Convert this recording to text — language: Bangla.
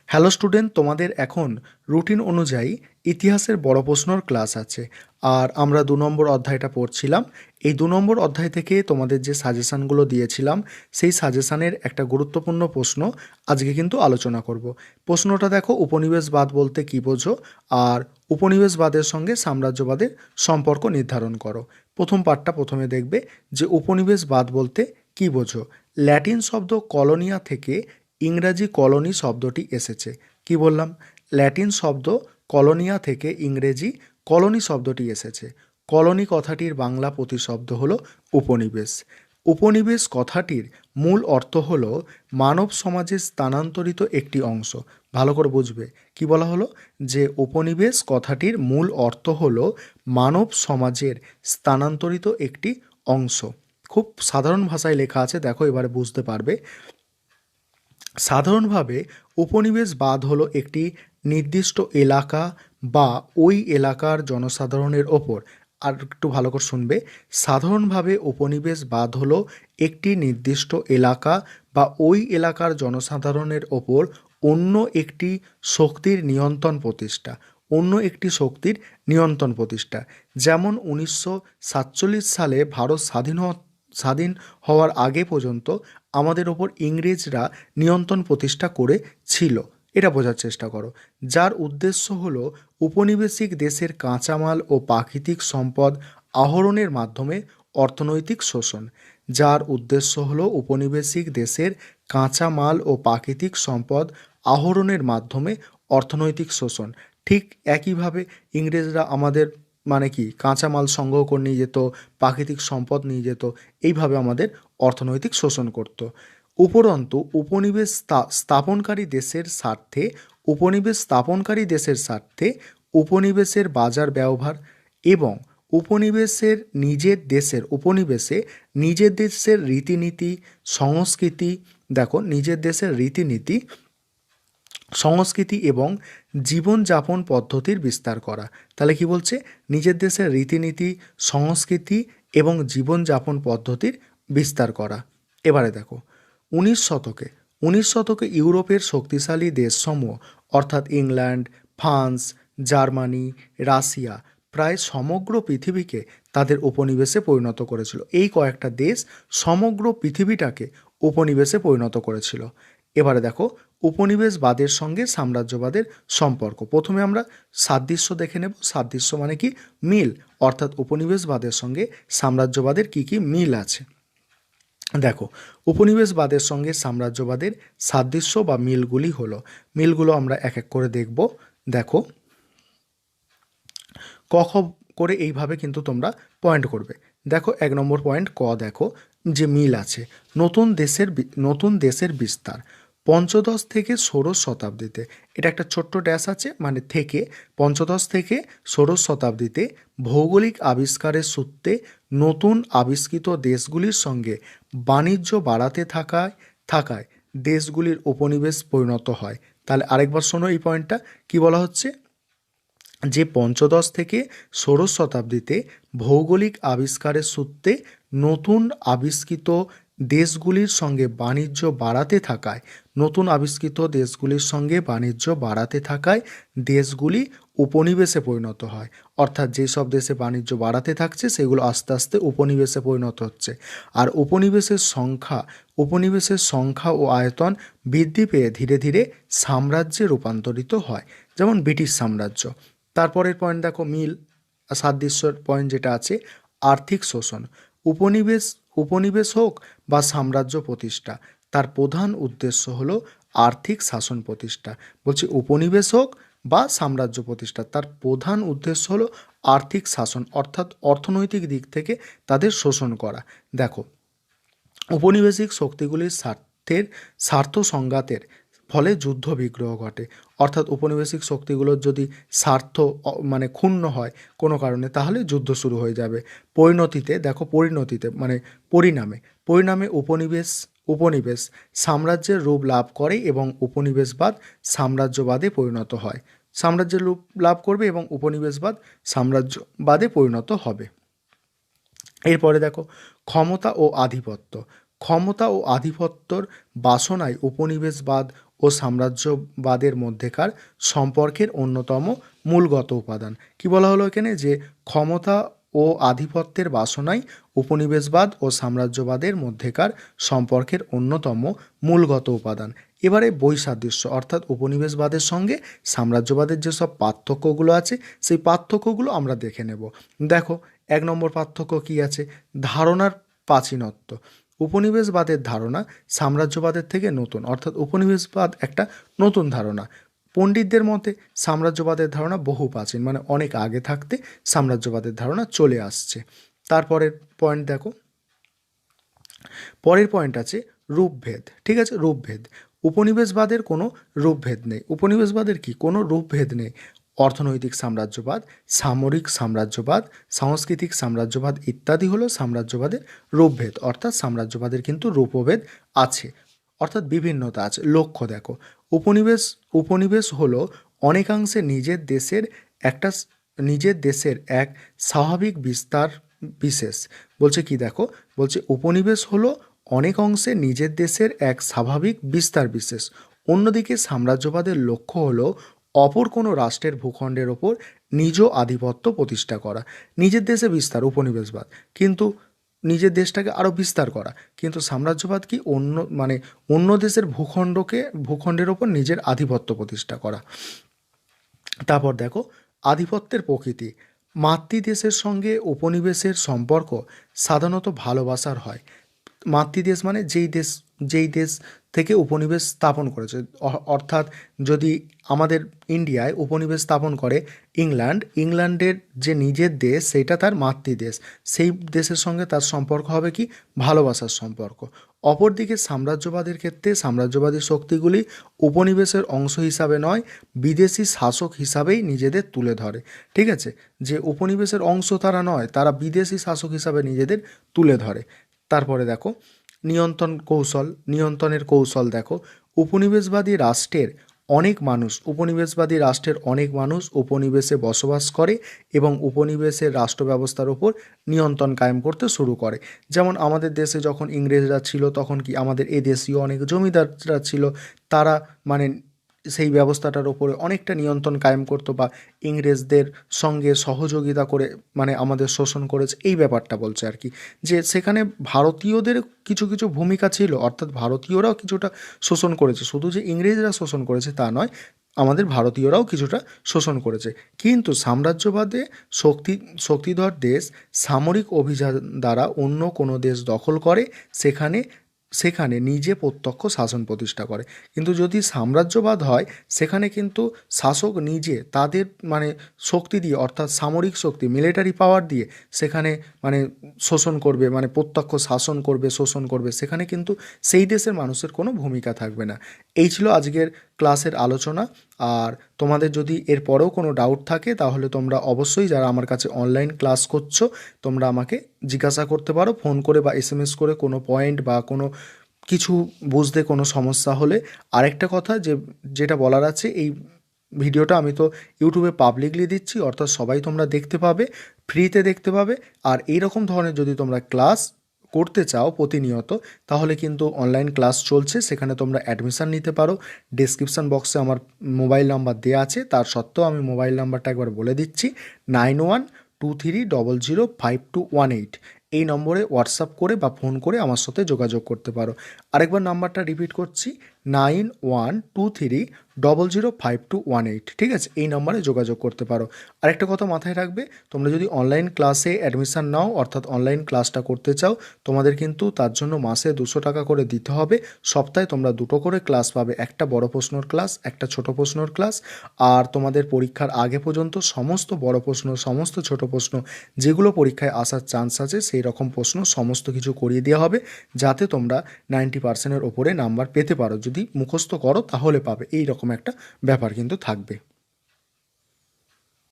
হ্যালো স্টুডেন্ট, তোমাদের এখন রুটিন অনুযায়ী ইতিহাসের বড় প্রশ্নর ক্লাস আছে। আর আমরা 2 নম্বর অধ্যায়টা পড়ছিলাম। এই 2 নম্বর অধ্যায় থেকে তোমাদের যে সাজেশানগুলো দিয়েছিলাম, সেই সাজেশানের একটা গুরুত্বপূর্ণ প্রশ্ন আজকে কিন্তু আলোচনা করব। প্রশ্নটা দেখো, উপনিবেশবাদ বলতে কী বোঝো, আর উপনিবেশবাদের সঙ্গে সাম্রাজ্যবাদের সম্পর্ক নির্ধারণ করো। প্রথম পার্টটা প্রথমে দেখবে যে উপনিবেশবাদ বলতে কী বোঝো। ল্যাটিন শব্দ কলোনিয়া থেকে ইংরাজি কলোনি শব্দটি এসেছে। কি বললাম? ল্যাটিন শব্দ কলোনিয়া থেকে ইংরেজি কলোনি শব্দটি এসেছে। কলোনি কথাটির বাংলা প্রতিশব্দ হলো উপনিবেশ। উপনিবেশ কথাটির মূল অর্থ হলো মানব সমাজে স্থানান্তরিত একটি অংশ। ভালো করে বুঝবে কি বলা হলো, যে উপনিবেশ কথাটির মূল অর্থ হলো মানব সমাজের স্থানান্তরিত একটি অংশ। খুব সাধারণ ভাষায় লেখা আছে, দেখো এবারে বুঝতে পারবে। সাধারণভাবে উপনিবেশবাদ হলো একটি নির্দিষ্ট এলাকা বা ওই এলাকার জনসাধারণের ওপর, আর একটু ভালো করে শুনবে, সাধারণভাবে উপনিবেশবাদ হলো একটি নির্দিষ্ট এলাকা বা ওই এলাকার জনসাধারণের ওপর অন্য একটি শক্তির নিয়ন্ত্রণ প্রতিষ্ঠা। অন্য একটি শক্তির নিয়ন্ত্রণ প্রতিষ্ঠা। যেমন 1947 সালে ভারত স্বাধীন হওয়ার আগে পর্যন্ত আমাদের ওপর ইংরেজরা নিয়ন্ত্রণ প্রতিষ্ঠা করেছিল। এটা বোঝার চেষ্টা করো। যার উদ্দেশ্য হলো উপনিবেশিক দেশের কাঁচামাল ও প্রাকৃতিক সম্পদ আহরণের মাধ্যমে অর্থনৈতিক শোষণ। যার উদ্দেশ্য হলো উপনিবেশিক দেশের কাঁচামাল ও প্রাকৃতিক সম্পদ আহরণের মাধ্যমে অর্থনৈতিক শোষণ। ঠিক একইভাবে ইংরেজরা আমাদের মানে কি কাঁচামাল সংগ্রহ করে নিয়ে যেত, প্রাকৃতিক সম্পদ নিয়ে যেত, এইভাবে আমাদের অর্থনৈতিক শোষণ করত। উপরন্তু উপনিবেশ স্থাপনকারী দেশের স্বার্থে উপনিবেশের বাজার ব্যবহার এবং উপনিবেশে নিজের দেশের রীতিনীতি সংস্কৃতি, দেখো নিজের দেশের রীতিনীতি সংস্কৃতি এবং জীবনযাপন পদ্ধতির বিস্তার করা। তাহলে কি বলছে? নিজের দেশের রীতিনীতি সংস্কৃতি এবং জীবনযাপন পদ্ধতির বিস্তার করা। এবারে দেখো, 19 শতকে ইউরোপের শক্তিশালী দেশসমূহ অর্থাৎ ইংল্যান্ড, ফ্রান্স, জার্মানি, রাশিয়া প্রায় সমগ্র পৃথিবীকে তাদের উপনিবেশে পরিণত করেছিল। এই কয়েকটা দেশ সমগ্র পৃথিবীটাকে উপনিবেশে পরিণত করেছিল। এবারে দেখো উপনিবেশবাদের সঙ্গে সাম্রাজ্যবাদের সম্পর্ক। প্রথমে আমরা সাদৃশ্য দেখে নেব। সাদৃশ্য মানে কি? মিল। অর্থাৎ উপনিবেশবাদের সঙ্গে সাম্রাজ্যবাদের কি কি মিল আছে। দেখো, উপনিবেশবাদের সঙ্গে সাম্রাজ্যবাদের সাদৃশ্য বা মিলগুলি হলো, মিলগুলো আমরা এক এক করে দেখব। দেখো, ক খ করে এইভাবে কিন্তু তোমরা পয়েন্ট করবে। দেখো 1 নম্বর পয়েন্ট ক, দেখো যে মিল আছে, নতুন দেশের বিস্তার পঞ্চদশ থেকে ষোড়শ শতাব্দীতে। এটা একটা ছোট্ট ড্যাশ আছে, মানে থেকে পঞ্চদশ থেকে ষোড়শ শতাব্দীতে ভৌগোলিক আবিষ্কারের সূত্রে নতুন আবিষ্কৃত দেশগুলির সঙ্গে বাণিজ্য বাড়াতে থাকায় দেশগুলির উপনিবেশ পরিণত হয়। তাহলে আরেকবার শোনো এই পয়েন্টটা কি বলা হচ্ছে, যে পঞ্চদশ থেকে ষোড়শ শতাব্দীতে ভৌগোলিক আবিষ্কারের সূত্রে নতুন আবিষ্কৃত দেশগুলির সঙ্গে বাণিজ্য বাড়াতে থাকায় দেশগুলি উপনিবেশে পরিণত হয়। অর্থাৎ যেসব দেশে বাণিজ্য বাড়াতে থাকছে সেগুলো আস্তে আস্তে উপনিবেশে পরিণত হচ্ছে। আর উপনিবেশের সংখ্যা ও আয়তন বৃদ্ধি পেয়ে ধীরে ধীরে সাম্রাজ্যে রূপান্তরিত হয়, যেমন ব্রিটিশ সাম্রাজ্য। তারপরের পয়েন্ট দেখো, মিল সাদৃশ্যের পয়েন্ট যেটা আছে, আর্থিক শোষণ। উপনিবেশ হোক বা সাম্রাজ্য প্রতিষ্ঠা, তার প্রধান উদ্দেশ্য হলো আর্থিক শাসন প্রতিষ্ঠা। বলছি উপনিবেশ হোক বা সাম্রাজ্য প্রতিষ্ঠা, তার প্রধান উদ্দেশ্য হলো আর্থিক শাসন, অর্থাৎ অর্থনৈতিক দিক থেকে তাদের শোষণ করা। দেখো, উপনিবেশিক শক্তিগুলির স্বার্থ সংঘাতের ফলে যুদ্ধ বিগ্রহ ঘটে। অর্থাৎ উপনিবেশিক শক্তিগুলোর যদি স্বার্থ মানে ক্ষুণ্ণ হয় কোনো কারণে, তাহলে যুদ্ধ শুরু হয়ে যাবে। পরিণামে উপনিবেশ সাম্রাজ্যের রূপ লাভ করে এবং উপনিবেশবাদ সাম্রাজ্যবাদে পরিণত হয়। সাম্রাজ্যের রূপ লাভ করবে এবং উপনিবেশবাদ সাম্রাজ্যবাদে পরিণত হবে। এরপরে দেখো, ক্ষমতা ও আধিপত্যর বাসনায় উপনিবেশবাদ ও সাম্রাজ্যবাদের মধ্যেকার সম্পর্কের অন্যতম মূলগত উপাদান। কি বলা হলো এখানে, যে ক্ষমতা ও আধিপত্যের বাসনাই উপনিবেশবাদ ও সাম্রাজ্যবাদের মধ্যেকার সম্পর্কের অন্যতম মূলগত উপাদান। এবারে বৈসাদৃশ্য অর্থাৎ উপনিবেশবাদের সঙ্গে সাম্রাজ্যবাদের যেসব পার্থক্যগুলো আছে সেই পার্থক্যগুলো আমরা দেখে নেব। দেখো, 1 নম্বর পার্থক্য কি আছে, ধারণার প্রাচীনত্ব। উপনিবেশবাদের ধারণা সাম্রাজ্যবাদের থেকে নতুন, অর্থাৎ উপনিবেশবাদ একটা নতুন ধারণা। পণ্ডিতদের মতে সাম্রাজ্যবাদের ধারণা বহু প্রাচীন, মানে অনেক আগে থাকতে সাম্রাজ্যবাদের ধারণা চলে আসছে। তারপরের পয়েন্ট দেখো, পরের পয়েন্ট আছে রূপভেদ। ঠিক আছে, রূপভেদ। উপনিবেশবাদের কোনো রূপভেদ নেই। উপনিবেশবাদের কি কোনো রূপভেদ নেই। অর্থনৈতিক সাম্রাজ্যবাদ, সামরিক সাম্রাজ্যবাদ, সাংস্কৃতিক সাম্রাজ্যবাদ ইত্যাদি হলো সাম্রাজ্যবাদের রূপভেদ, অর্থাৎ সাম্রাজ্যবাদের কিন্তু রূপভেদ আছে, অর্থাৎ বিভিন্নতা আছে। লক্ষ্য দেখো, উপনিবেশ হলো অনেকাংশে নিজের দেশের এক স্বাভাবিক বিস্তার বিশেষ। বলছে কি দেখো, বলছে উপনিবেশ হলো অনেক অংশে নিজের দেশের এক স্বাভাবিক বিস্তার বিশেষ। অন্যদিকে সাম্রাজ্যবাদের লক্ষ্য হলো অপর কোনো রাষ্ট্রের ভূখণ্ডের ওপর নিজ আধিপত্য প্রতিষ্ঠা করা। নিজের দেশে বিস্তার উপনিবেশবাদ, কিন্তু নিজের দেশটাকে আরও বিস্তার করা। কিন্তু সাম্রাজ্যবাদ কি অন্য দেশের ভূখণ্ডের ওপর নিজের আধিপত্য প্রতিষ্ঠা করা। তারপর দেখো, আধিপত্যের প্রকৃতি। মাতৃদেশের সঙ্গে উপনিবেশের সম্পর্ক সাধারণত ভালোবাসার হয়। মাতৃদেশ মানে যেই দেশ থেকে উপনিবেশ স্থাপন করেছে, অর্থাৎ যদি আমাদের ইন্ডিয়ায় উপনিবেশ স্থাপন করে ইংল্যান্ডের যে নিজের দেশ সেটা তার মাতৃদেশ, সেই দেশের সঙ্গে তার সম্পর্ক হবে কি ভালোবাসার সম্পর্ক। অপরদিকে সাম্রাজ্যবাদের ক্ষেত্রে সাম্রাজ্যবাদী শক্তিগুলি উপনিবেশের অংশ হিসাবে নয়, বিদেশি শাসক হিসাবেই নিজেদের তুলে ধরে। ঠিক আছে, যে উপনিবেশের অংশ তারা নয়, তারা বিদেশি শাসক হিসাবে নিজেদের তুলে ধরে। তারপরে দেখো, নিয়ন্ত্রণের কৌশল দেখো। উপনিবেশবাদী রাষ্ট্রের অনেক মানুষ উপনিবেশে বসবাস করে এবং উপনিবেশের রাষ্ট্র ব্যবস্থার উপর নিয়ন্ত্রণ কায়েম করতে শুরু করে। যেমন আমাদের দেশে যখন ইংরেজরা ছিল তখন কি আমাদের এদেশীয় অনেক জমিদাররা ছিল, তারা সেই ব্যবস্থাটার ওপরে অনেকটা নিয়ন্ত্রণ কায়েম করতো বা ইংরেজদের সঙ্গে সহযোগিতা করে আমাদের শোষণ করেছে, এই ব্যাপারটা বলছে আর কি। যে সেখানে ভারতীয়দের কিছু কিছু ভূমিকা ছিল, অর্থাৎ ভারতীয়রাও কিছুটা শোষণ করেছে, শুধু যে ইংরেজরা শোষণ করেছে তা নয়, আমাদের ভারতীয়রাও কিছুটা শোষণ করেছে। কিন্তু সাম্রাজ্যবাদে শক্তিধর দেশ সামরিক অভিযান দ্বারা অন্য কোনো দেশ দখল করে সেখানে নিজে প্রত্যক্ষ শাসন প্রতিষ্ঠা করে। কিন্তু যদি সাম্রাজ্যবাদ হয় সেখানে কিন্তু শাসক নিজে তাদের শক্তি দিয়ে, অর্থাৎ সামরিক শক্তি মিলিটারি পাওয়ার দিয়ে সেখানে শোষণ করবে, প্রত্যক্ষ শাসন করবে, শোষণ করবে। সেখানে কিন্তু সেই দেশের মানুষের কোনো ভূমিকা থাকবে না। এই ছিল আজকের ক্লাসের আলোচনা। আর তোমাদের যদি এরপরেও কোনো ডাউট থাকে তাহলে তোমরা অবশ্যই, যারা আমার কাছে অনলাইন ক্লাস করছো, তোমরা আমাকে জিজ্ঞাসা করতে পারো ফোন করে বা SMS করে, কোনো পয়েন্ট বা কোনো কিছু বুঝতে কোনো সমস্যা হলে। আরেকটা কথা যেটা বলার আছে, এই ভিডিওটা আমি তো ইউটিউবে পাবলিকলি দিচ্ছি, অর্থাৎ সবাই তোমরা দেখতে পাবে, ফ্রিতে দেখতে পাবে। আর এইরকম ধরনের যদি তোমরা ক্লাস করতে চাও প্রতিনিয়ত, তাহলে কিন্তু অনলাইন ক্লাস চলছে, সেখানে তোমরা অ্যাডমিশান নিতে পারো। ডেসক্রিপশান বক্সে আমার মোবাইল নাম্বার দেওয়া আছে, তার সত্ত্বেও আমি মোবাইল নাম্বারটা একবার বলে দিচ্ছি, 9123005218। এই নম্বরে হোয়াটসঅ্যাপ করে বা ফোন করে আমার সাথে যোগাযোগ করতে পারো। আরেকবার নাম্বারটা রিপিট করছি, 9123005218। ঠিক আছে, এই নম্বরে যোগাযোগ করতে পারো। আরেকটা কথা মাথায় রাখবে, তোমরা যদি অনলাইন ক্লাসে অ্যাডমিশান নাও, অর্থাৎ অনলাইন ক্লাসটা করতে চাও, তোমাদের কিন্তু তার জন্য মাসে 200 টাকা করে দিতে হবে। সপ্তাহে তোমরা 2টো করে ক্লাস পাবে, একটা বড় প্রশ্নর ক্লাস, একটা ছোট প্রশ্নর ক্লাস। আর তোমাদের পরীক্ষার আগে পর্যন্ত সমস্ত বড় প্রশ্ন, সমস্ত ছোট প্রশ্ন যেগুলো পরীক্ষায় আসার চান্স আছে সেই রকম প্রশ্ন সমস্ত কিছু করিয়ে দেওয়া হবে, যাতে তোমরা 90%-এর ওপরে নাম্বার পেতে পারো। যদি মুখস্থ করো তাহলে পাবে, এই রকম একটা ব্যাপার কিন্তু থাকবে।